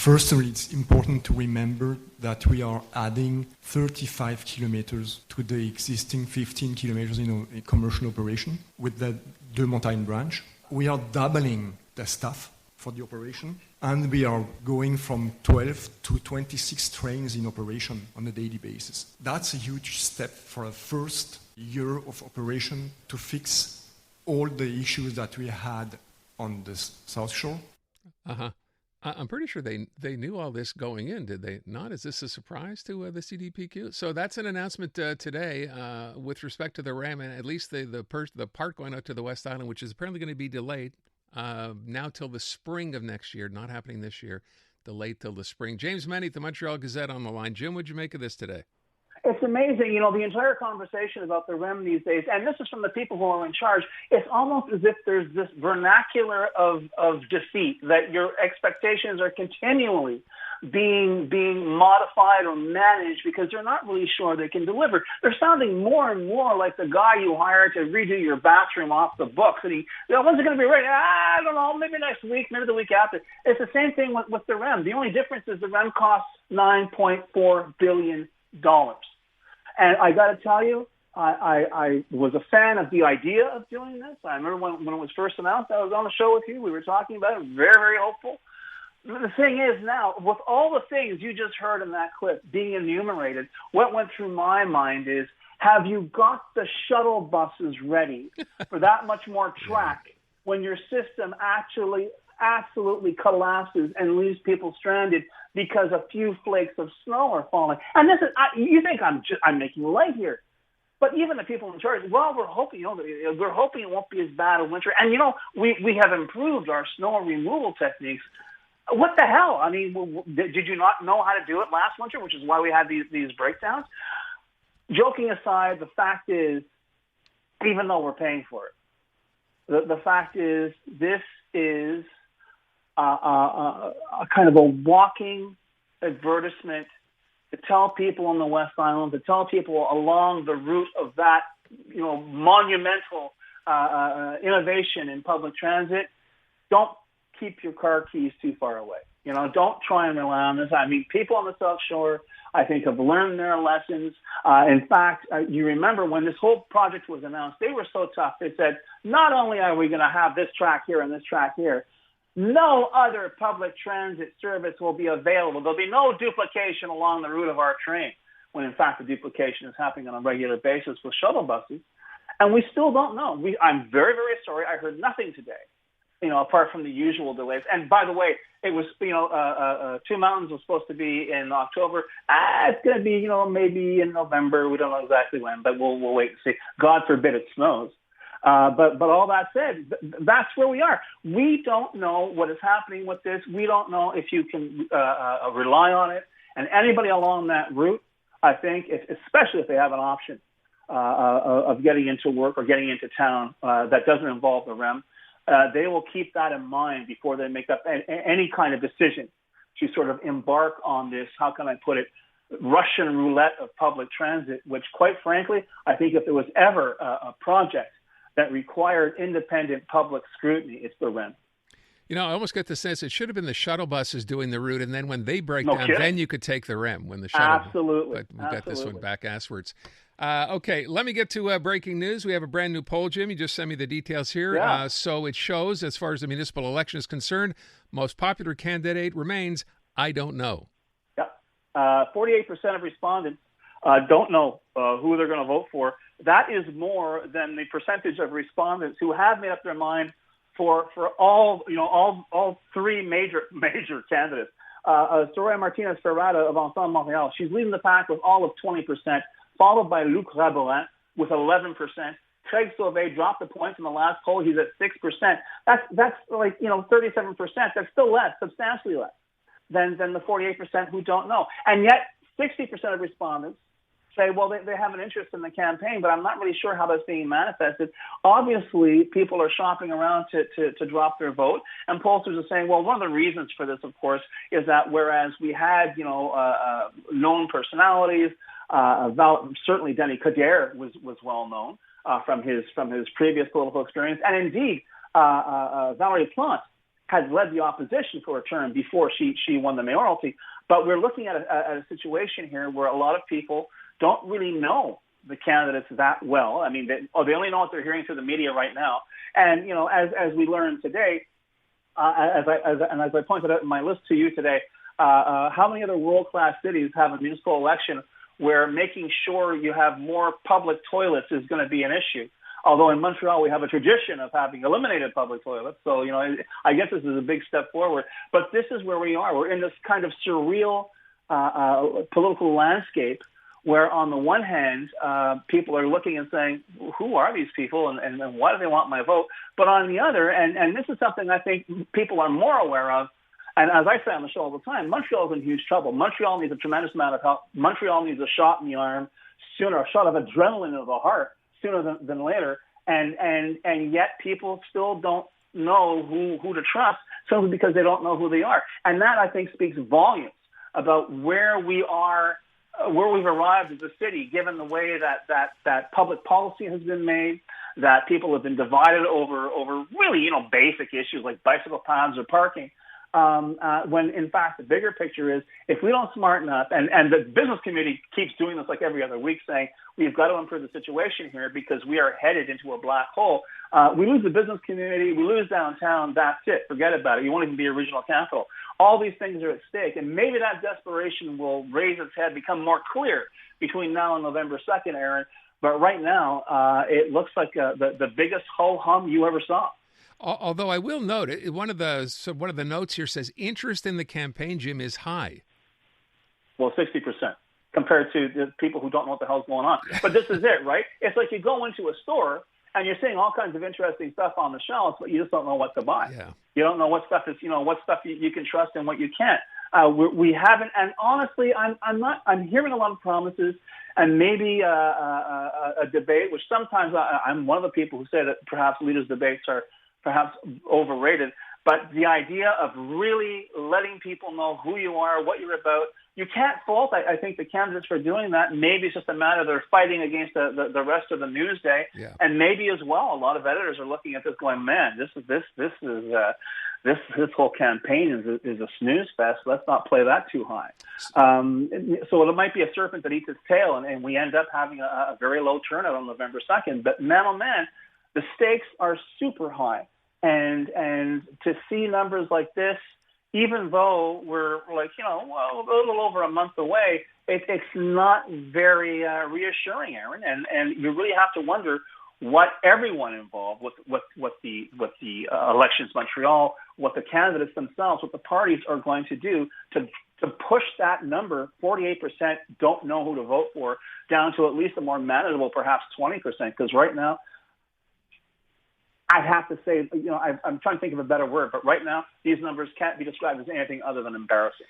First of all, it's important to remember that we are adding 35 kilometers to the existing 15 kilometers in commercial operation with the Deux Montagnes branch. We are doubling the staff for the operation, and we are going from 12 to 26 trains in operation on a daily basis. That's a huge step for a first year of operation to fix all the issues that we had on the South Shore. Uh-huh. I'm pretty sure they knew all this going in, did they not? Is this a surprise to the CDPQ? So that's an announcement today with respect to the REM, and at least the part going out to the West Island, which is apparently going to be delayed now till the spring of next year, not happening this year, delayed till the spring. James Mennie, the Montreal Gazette on the line. Jim, what'd you make of this today? It's amazing, the entire conversation about the REM these days, and this is from the people who are in charge, it's almost as if there's this vernacular of defeat, that your expectations are continually being modified or managed because they're not really sure they can deliver. They're sounding more and more like the guy you hired to redo your bathroom off the books, and when's it going to be ready? I don't know, maybe next week, maybe the week after. It's the same thing with the REM. The only difference is the REM costs $9.4 billion. And I got to tell you, I was a fan of the idea of doing this. I remember when it was first announced, I was on the show with you. We were talking about it. Very, very hopeful. The thing is now, with all the things you just heard in that clip being enumerated, what went through my mind is, have you got the shuttle buses ready for that much more track when your system absolutely collapses and leaves people stranded because a few flakes of snow are falling? And this is, you think I'm making light here, but even the people in charge, we're hoping, it won't be as bad a winter. And we have improved our snow removal techniques. What the hell? I mean, did you not know how to do it last winter, which is why we had these breakdowns? Joking aside, the fact is, even though we're paying for it, the fact is, this is a kind of a walking advertisement to tell people on the West Island, to tell people along the route of that, monumental innovation in public transit, don't keep your car keys too far away. Don't try and rely on this. I mean, people on the South Shore, I think, have learned their lessons. In fact, you remember when this whole project was announced, they were so tough. They said, not only are we going to have this track here and this track here, no other public transit service will be available. There'll be no duplication along the route of our train, when in fact the duplication is happening on a regular basis with shuttle buses. And we still don't know. I'm very, very sorry. I heard nothing today, apart from the usual delays. And by the way, it was, Two Mountains was supposed to be in October. It's going to be, maybe in November. We don't know exactly when, but we'll wait and see. God forbid it snows. But all that said, that's where we are. We don't know what is happening with this. We don't know if you can rely on it. And anybody along that route, I think, especially if they have an option of getting into work or getting into town that doesn't involve the REM, they will keep that in mind before they make up any kind of decision to sort of embark on this, how can I put it, Russian roulette of public transit, which, quite frankly, I think if there was ever a project that required independent public scrutiny, it's the REM. I almost get the sense it should have been the shuttle buses doing the route, and then when they break down, then you could take the REM when the shuttle. Absolutely. But we got this one back asswards. Okay, let me get to breaking news. We have a brand new poll, Jim. You just sent me the details here. Yeah. So it shows, as far as the municipal election is concerned, most popular candidate remains, I don't know. Yeah. 48% of respondents don't know who they're going to vote for. That is more than the percentage of respondents who have made up their mind for all three major candidates. Soraya Martinez Ferrada of Ensemble Montreal, she's leading the pack with all of 20%, followed by Luc Raboin with 11%. Craig Sauvé dropped the points in the last poll. He's at 6%. That's like 37%. That's still less, substantially less than the 48% who don't know. And yet 60% of respondents say, well, they have an interest in the campaign, but I'm not really sure how that's being manifested. Obviously, people are shopping around to drop their vote, and pollsters are saying, well, one of the reasons for this, of course, is that whereas we had, known personalities, certainly Denis Coderre was well known from his previous political experience, and indeed Valérie Plante had led the opposition for a term before she won the mayoralty. But we're looking at a situation here where a lot of people don't really know the candidates that well. I mean, they only know what they're hearing through the media right now. And, as we learned today, as I pointed out in my list to you today, how many other world-class cities have a municipal election where making sure you have more public toilets is going to be an issue? Although in Montreal we have a tradition of having eliminated public toilets. So, I guess this is a big step forward. But this is where we are. We're in this kind of surreal political landscape where on the one hand, people are looking and saying, who are these people and why do they want my vote? But on the other, and this is something I think people are more aware of, and as I say on the show all the time, Montreal is in huge trouble. Montreal needs a tremendous amount of help. Montreal needs a shot in the arm sooner, a shot of adrenaline into the heart sooner than later. And yet people still don't know who to trust simply because they don't know who they are. And that, I think, speaks volumes about where we are, where we've arrived as a city, given the way that public policy has been made, that people have been divided over really, basic issues like bicycle paths or parking. When in fact the bigger picture is if we don't smarten up, and the business community keeps doing this like every other week, saying we've got to improve the situation here because we are headed into a black hole. We lose the business community, we lose downtown, that's it, forget about it. You won't even be a regional capital. All these things are at stake, and maybe that desperation will raise its head, become more clear between now and November 2nd, Aaron. But right now, it looks like the biggest ho-hum you ever saw. Although I will note, one of the notes here says interest in the campaign, Jim, is high. Well, 60% compared to the people who don't know what the hell's going on. But this is it, right? It's like you go into a store and you're seeing all kinds of interesting stuff on the shelves, but you just don't know what to buy. Yeah. You don't know what stuff is, what stuff you can trust and what you can't. We haven't, and honestly, I'm hearing a lot of promises and maybe a debate, which sometimes I'm one of the people who say that perhaps leaders' debates are perhaps overrated, but the idea of really letting people know who you are, what you're about, you can't fault, I think, the candidates for doing that. Maybe it's just a matter they're fighting against the rest of the news day, yeah. And maybe as well, a lot of editors are looking at this going, man, this whole campaign is a snooze fest. Let's not play that too high. So it might be a serpent that eats its tail, and we end up having a very low turnout on November 2nd. But man, oh man, the stakes are super high. And to see numbers like this, even though we're like, a little over a month away, it's not very reassuring, Aaron. And you really have to wonder what everyone involved, what the Elections Montreal, what the candidates themselves, what the parties are going to do to push that number, 48% don't know who to vote for, down to at least a more manageable, perhaps 20%. Because right now, I have to say, I'm trying to think of a better word, but right now, these numbers can't be described as anything other than embarrassing.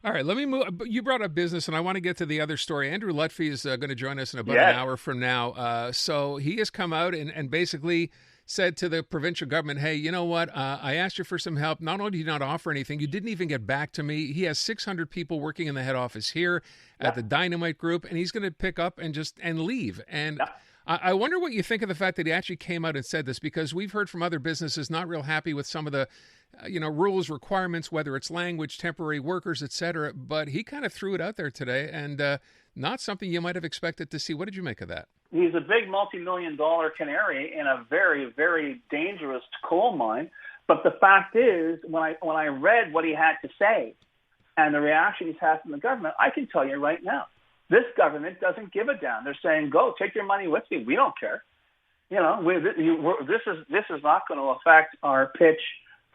All right, let me move. You brought up business, and I want to get to the other story. Andrew Lutfi is going to join us in about an hour from now. So he has come out and basically said to the provincial government, hey, you know what? I asked you for some help. Not only did you not offer anything, you didn't even get back to me. He has 600 people working in the head office here at the Dynamite Group, and he's going to pick up and leave. And I wonder what you think of the fact that he actually came out and said this, because we've heard from other businesses not real happy with some of the, rules, requirements, whether it's language, temporary workers, et cetera. But he kind of threw it out there today, and not something you might have expected to see. What did you make of that? He's a big multi-million-dollar canary in a very, very dangerous coal mine. But the fact is, when I read what he had to say and the reaction he's had from the government, I can tell you right now, this government doesn't give a damn. They're saying, go, take your money with you. We don't care. This is not going to affect our pitch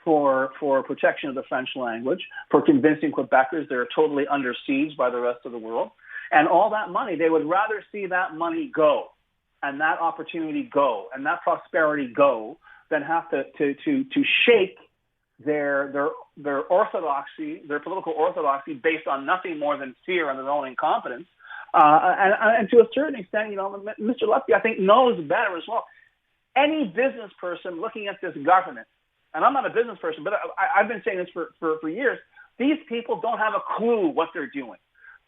for protection of the French language, for convincing Quebecers they're totally under siege by the rest of the world. And all that money, they would rather see that money go and that opportunity go and that prosperity go than have to shake their orthodoxy, their political orthodoxy based on nothing more than fear and their own incompetence. And to a certain extent, Mr. Lutfi, I think, knows better as well. Any business person looking at this government, and I'm not a business person, but I've been saying this for years, these people don't have a clue what they're doing.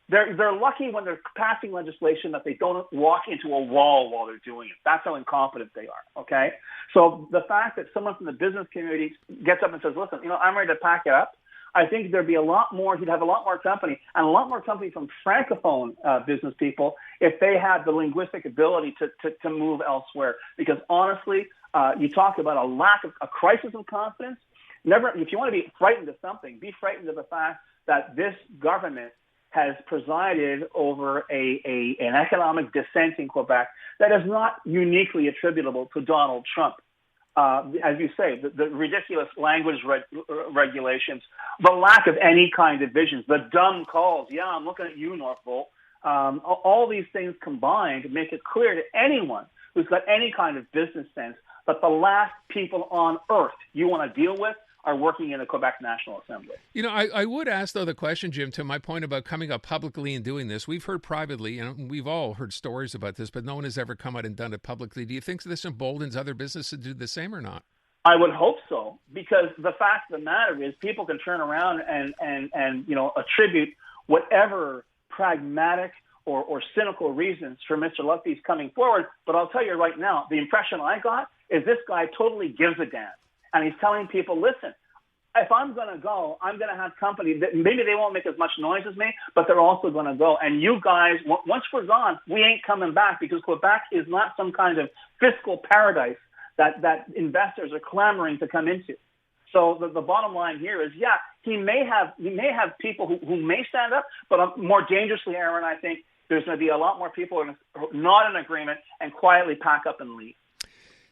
They're lucky when they're passing legislation that they don't walk into a wall while they're doing it. That's how incompetent they are, okay? So the fact that someone from the business community gets up and says, listen, I'm ready to pack it up, I think there'd be a lot more, he'd have a lot more company, and a lot more company from Francophone business people if they had the linguistic ability to move elsewhere. Because honestly, you talk about a crisis of confidence. If you want to be frightened of something, be frightened of the fact that this government has presided over an economic descent in Quebec that is not uniquely attributable to Donald Trump. As you say, the ridiculous language regulations, the lack of any kind of visions, the dumb calls. Yeah, I'm looking at you, Northvolt. All these things combined make it clear to anyone who's got any kind of business sense that the last people on earth you want to deal with are working in the Quebec National Assembly. I would ask, though, the question, Jim, to my point about coming up publicly and doing this. We've heard privately, we've all heard stories about this, but no one has ever come out and done it publicly. Do you think this emboldens other businesses to do the same or not? I would hope so, because the fact of the matter is people can turn around and attribute whatever pragmatic or cynical reasons for Mr. Lutfi's coming forward. But I'll tell you right now, the impression I got is this guy totally gives a damn. And he's telling people, listen, if I'm going to go, I'm going to have company that maybe they won't make as much noise as me, but they're also going to go. And you guys, once we're gone, we ain't coming back, because Quebec is not some kind of fiscal paradise that investors are clamoring to come into. So the bottom line here is, yeah, he may have people who may stand up, but more dangerously, Aaron, I think there's going to be a lot more people who are not in agreement and quietly pack up and leave.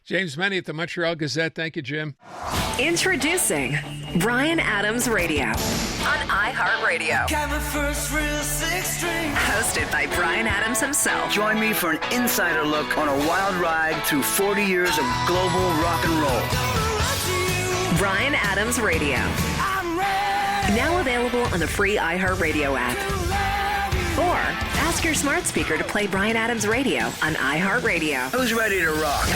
James Mennie at the Montreal Gazette. Thank you, Jim. Introducing Bryan Adams Radio on iHeartRadio. Hosted by Bryan Adams himself. Join me for an insider look on a wild ride through 40 years of global rock and roll. Bryan Adams Radio. Now available on the free iHeartRadio app. Or ask your smart speaker to play Bryan Adams Radio on iHeartRadio. Who's ready to rock?